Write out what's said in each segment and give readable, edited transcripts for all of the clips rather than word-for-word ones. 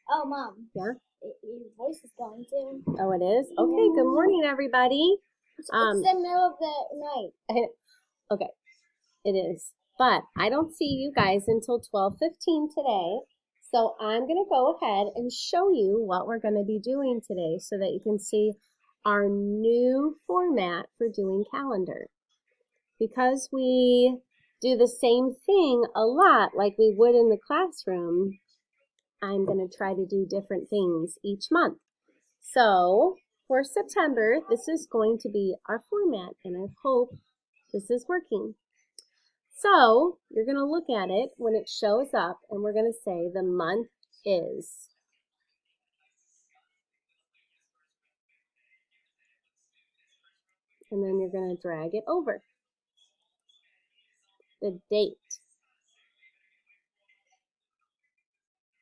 Oh, Mom. Yeah? Your voice is going too. Oh, it is? Okay, good morning, everybody. It's the middle of the night. Okay, it is. But I don't see you guys until 12:15 today. So I'm going to go ahead and show you what we're going to be doing today so that you can see our new format for doing calendar. Because we do the same thing a lot like we would in the classroom, I'm going to try to do different things each month. So for September, this is going to be our format, and I hope this is working. So you're going to look at it when it shows up, and we're going to say the month is. And then you're going to drag it over. The date.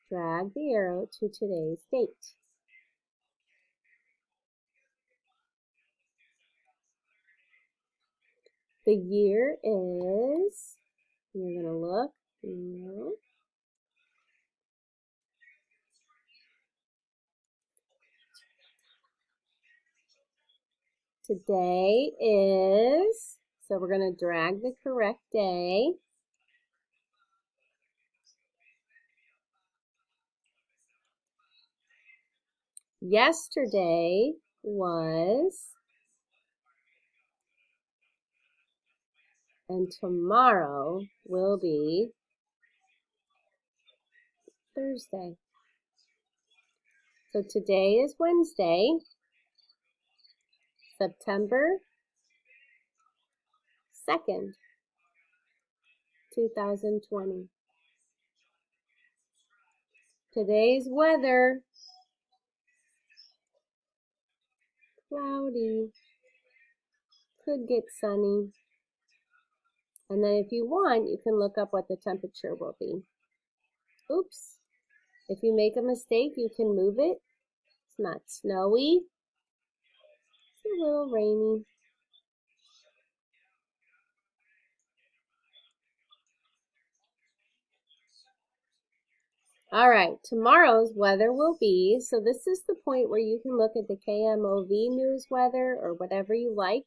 Drag the arrow to today's date. The year is, you're going to look, Today is, so we're going to drag the correct day. Yesterday was, and tomorrow will be Thursday. So today is Wednesday, September 2nd, 2020. Today's weather, cloudy, could get sunny. And then if you want, you can look up what the temperature will be. Oops. If you make a mistake, you can move it. It's not snowy. It's a little rainy. All right, tomorrow's weather will be, so this is the point where you can look at the KMOV news weather or whatever you like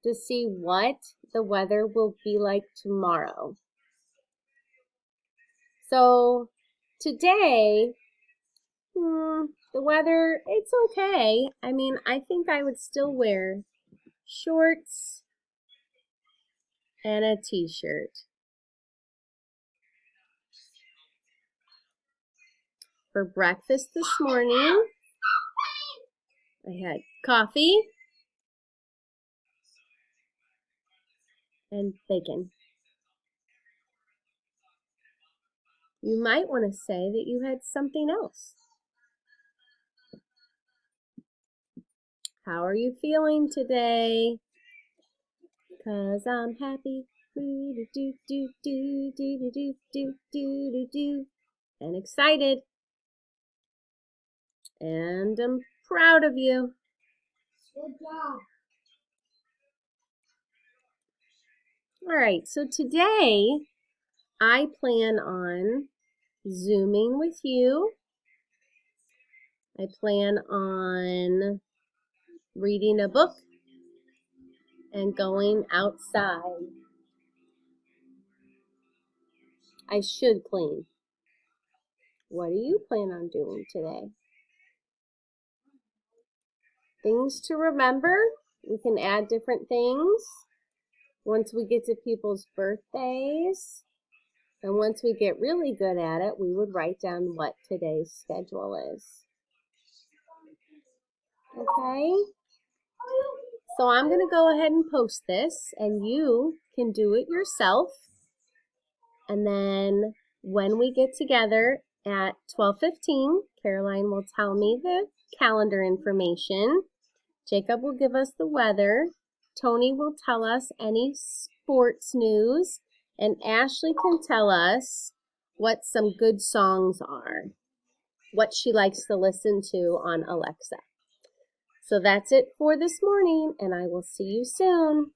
to see what the weather will be like tomorrow. So today, the weather, it's okay. I mean, I think I would still wear shorts and a t-shirt. For breakfast this morning, I had coffee and bacon. You might want to say that you had something else. How are you feeling today? 'Cause I'm happy. And excited. And I'm proud of you. Good job. All right, so today I plan on Zooming with you. I plan on reading a book and going outside. I should clean. What do you plan on doing today? Things to remember. We can add different things once we get to people's birthdays. And once we get really good at it, we would write down what today's schedule is. Okay? So I'm going to go ahead and post this, and you can do it yourself. And then when we get together at 12:15, Caroline will tell me the calendar information. Jacob will give us the weather. Tony will tell us any sports news. And Ashley can tell us what some good songs are, what she likes to listen to on Alexa. So that's it for this morning, and I will see you soon.